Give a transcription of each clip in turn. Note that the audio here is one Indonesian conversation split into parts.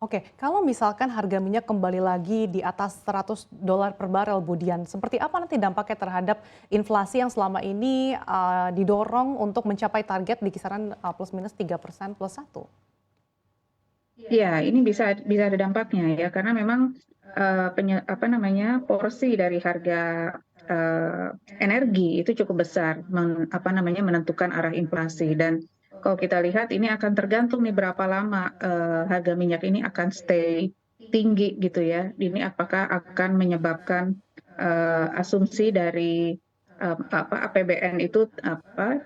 Oke, kalau misalkan harga minyak kembali lagi di atas $100 per barel, Bu Dian, seperti apa nanti dampaknya terhadap inflasi yang selama ini didorong untuk mencapai target di kisaran plus minus 3% plus 1? Iya, ini bisa ada dampaknya ya, karena memang apa namanya, porsi dari harga eh, energi itu cukup besar, apa namanya, menentukan arah inflasi. Dan kalau kita lihat ini akan tergantung nih berapa lama harga minyak ini akan stay tinggi gitu ya. Ini apakah akan menyebabkan asumsi dari apa APBN itu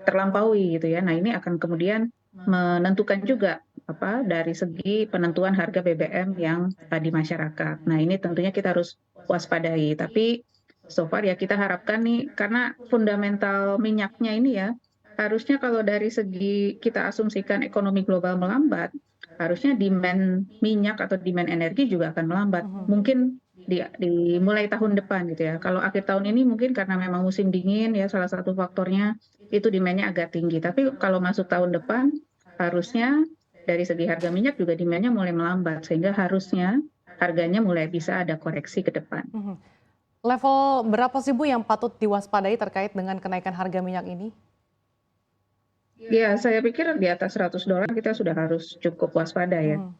terlampaui gitu ya. Nah, ini akan kemudian menentukan juga apa dari segi penentuan harga BBM yang di masyarakat. Nah, ini tentunya kita harus waspadai. Tapi so far ya kita harapkan nih karena fundamental minyaknya ini ya harusnya kalau dari segi kita asumsikan ekonomi global melambat, harusnya demand minyak atau demand energi juga akan melambat. Mhm. Mungkin di mulai tahun depan gitu ya. Kalau akhir tahun ini mungkin karena memang musim dingin ya salah satu faktornya itu demand-nya agak tinggi. Tapi kalau masuk tahun depan harusnya dari segi harga minyak juga demand-nya mulai melambat sehingga harusnya harganya mulai bisa ada koreksi ke depan. Mhm. Level berapa sih Bu yang patut diwaspadai terkait dengan kenaikan harga minyak ini? Ya, saya pikir di atas $100 kita sudah harus cukup waspada ya. Mhm.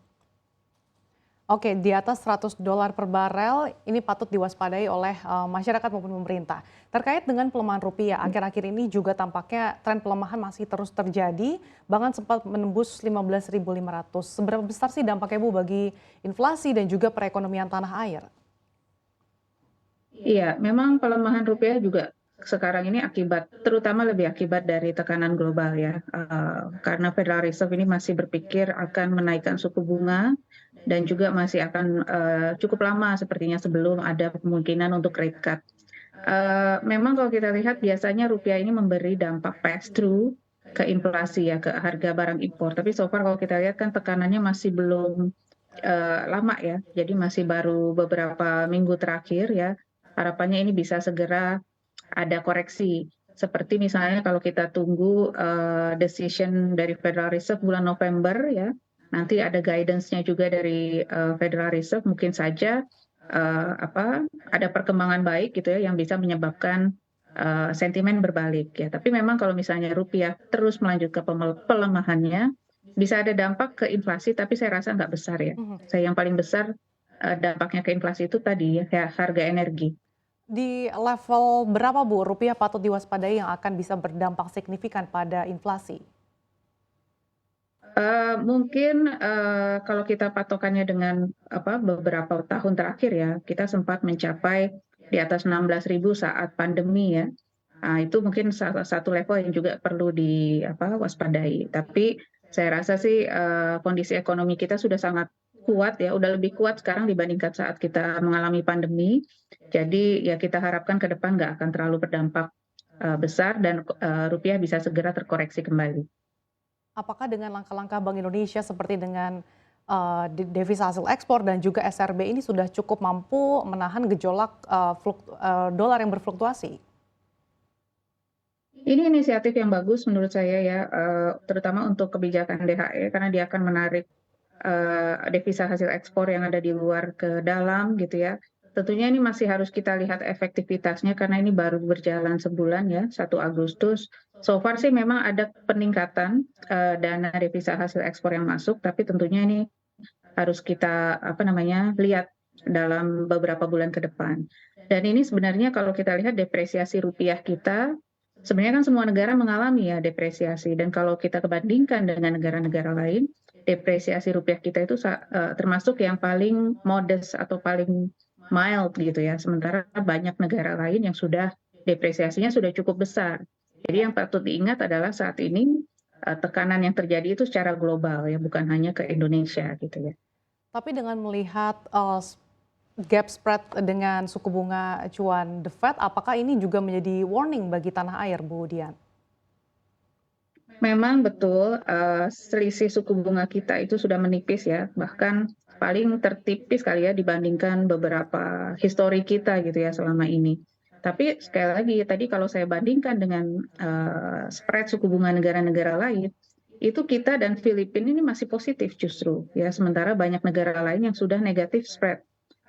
Oke, di atas $100 per barel ini patut diwaspadai oleh masyarakat maupun pemerintah. Terkait dengan pelemahan rupiah, akhir-akhir ini juga tampaknya tren pelemahan masih terus terjadi, bahkan sempat menembus 15.500. Seberapa besar sih dampaknya Bu bagi inflasi dan juga perekonomian tanah air? Iya, memang pelemahan rupiah juga sekarang ini terutama lebih akibat dari tekanan global ya. Karena Federal Reserve ini masih berpikir akan menaikkan suku bunga dan juga masih akan cukup lama sepertinya sebelum ada kemungkinan untuk rate cut. Memang kalau kita lihat biasanya rupiah ini memberi dampak pass through ke inflasi ya, ke harga barang impor. Tapi so far kalau kita lihat kan tekanannya masih belum lama ya, jadi masih baru beberapa minggu terakhir ya. Harapannya ini bisa segera ada koreksi. Seperti misalnya kalau kita tunggu decision dari Federal Reserve bulan November ya, nanti ada guidance-nya juga dari Federal Reserve, mungkin saja ada perkembangan baik gitu ya yang bisa menyebabkan sentimen berbalik ya. Tapi memang kalau misalnya rupiah terus melanjutkan pelemahannya, bisa ada dampak ke inflasi, tapi saya rasa nggak besar ya. Mhm. Saya yang paling besar dampaknya ke inflasi itu tadi ya harga energi. Di level berapa Bu rupiah patut diwaspadai yang akan bisa berdampak signifikan pada inflasi? Mungkin kalau kita patokannya dengan beberapa tahun terakhir ya, kita sempat mencapai di atas 16.000 saat pandemi ya. Nah, itu mungkin salah satu level yang juga perlu waspadai. Tapi saya rasa sih kondisi ekonomi kita sudah sangat kuat ya, udah lebih kuat sekarang dibandingkan saat kita mengalami pandemi. Jadi ya kita harapkan ke depan nggak akan terlalu berdampak besar dan rupiah bisa segera terkoreksi kembali. Apakah dengan langkah-langkah Bank Indonesia seperti dengan devisa hasil ekspor dan juga SRB ini sudah cukup mampu menahan gejolak dolar yang berfluktuasi? Ini inisiatif yang bagus menurut saya ya, terutama untuk kebijakan DHE karena dia akan menarik devisa hasil ekspor yang ada di luar ke dalam gitu ya. Tentunya ini masih harus kita lihat efektivitasnya karena ini baru berjalan sebulan ya, 1 Agustus. So far sih memang ada peningkatan dana devisa hasil ekspor yang masuk, tapi tentunya ini harus kita lihat dalam beberapa bulan ke depan. Dan ini sebenarnya kalau kita lihat depresiasi rupiah kita, sebenarnya kan semua negara mengalami ya depresiasi. Dan kalau kita kebandingkan dengan negara-negara lain, depresiasi rupiah kita itu termasuk yang paling modest atau paling mild gitu ya. Sementara banyak negara lain yang sudah depresiasinya sudah cukup besar. Jadi yang patut diingat adalah saat ini tekanan yang terjadi itu secara global ya, bukan hanya ke Indonesia gitu ya. Tapi dengan melihat gap spread dengan suku bunga acuan The Fed, apakah ini juga menjadi warning bagi tanah air, Bu Dian? Memang betul, selisih suku bunga kita itu sudah menipis ya, bahkan paling tertipis kali ya dibandingkan beberapa histori kita gitu ya selama ini. Tapi sekali lagi tadi kalau saya bandingkan dengan spread suku bunga negara-negara lain, itu kita dan Filipina ini masih positif justru ya, sementara banyak negara lain yang sudah negatif spread.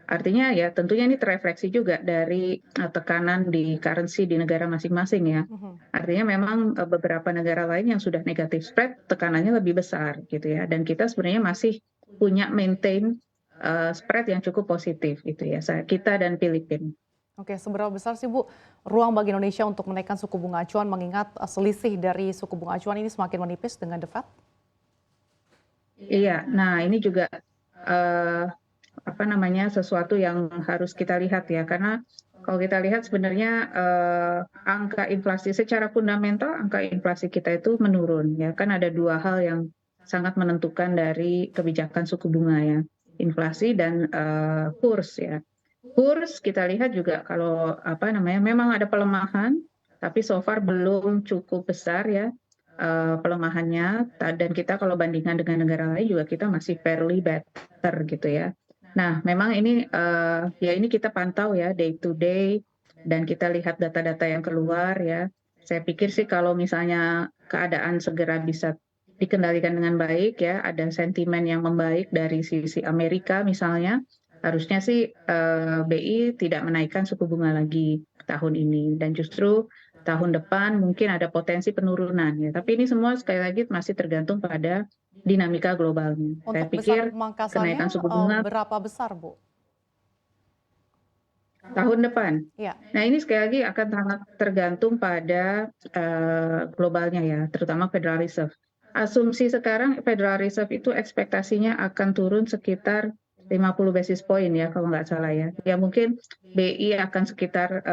Artinya ya tentunya ini terefleksi juga dari tekanan di currency di negara masing-masing ya. Mhm. Artinya memang beberapa negara lain yang sudah negatif spread tekanannya lebih besar gitu ya. Dan kita sebenarnya masih punya maintain spread yang cukup positif gitu ya. Kita dan Filipina. Oke, seberapa besar sih Bu ruang bagi Indonesia untuk menaikkan suku bunga acuan mengingat selisih dari suku bunga acuan ini semakin menipis dengan The Fed? Iya, nah ini juga eh, apa namanya sesuatu yang harus kita lihat ya, karena kalau kita lihat sebenarnya angka inflasi secara fundamental, angka inflasi kita itu menurun ya, kan ada dua hal yang sangat menentukan dari kebijakan suku bunga ya, inflasi dan kurs ya. Kurs kita lihat juga kalau apa namanya memang ada pelemahan, tapi so far belum cukup besar ya pelemahannya. Dan kita kalau bandingkan dengan negara lain juga kita masih fairly better gitu ya. Nah, memang ini ya ini kita pantau ya day to day dan kita lihat data-data yang keluar ya. Saya pikir sih kalau misalnya keadaan segera bisa dikendalikan dengan baik ya, ada sentimen yang membaik dari sisi Amerika misalnya, harusnya sih BI tidak menaikkan suku bunga lagi tahun ini dan justru tahun depan mungkin ada potensi penurunan ya. Tapi ini semua sekali lagi masih tergantung pada dinamika globalnya. Saya Untuk besar pikir kenaikan pemangkasannya suku bunga berapa besar Bu? tahun depan. Iya. Nah, ini sekali lagi akan sangat tergantung pada globalnya ya, terutama Federal Reserve. Asumsi sekarang Federal Reserve itu ekspektasinya akan turun sekitar 50 basis point ya kalau nggak salah ya. Ya mungkin BI akan sekitar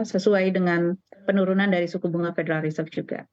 sesuai dengan penurunan dari suku bunga Federal Reserve juga.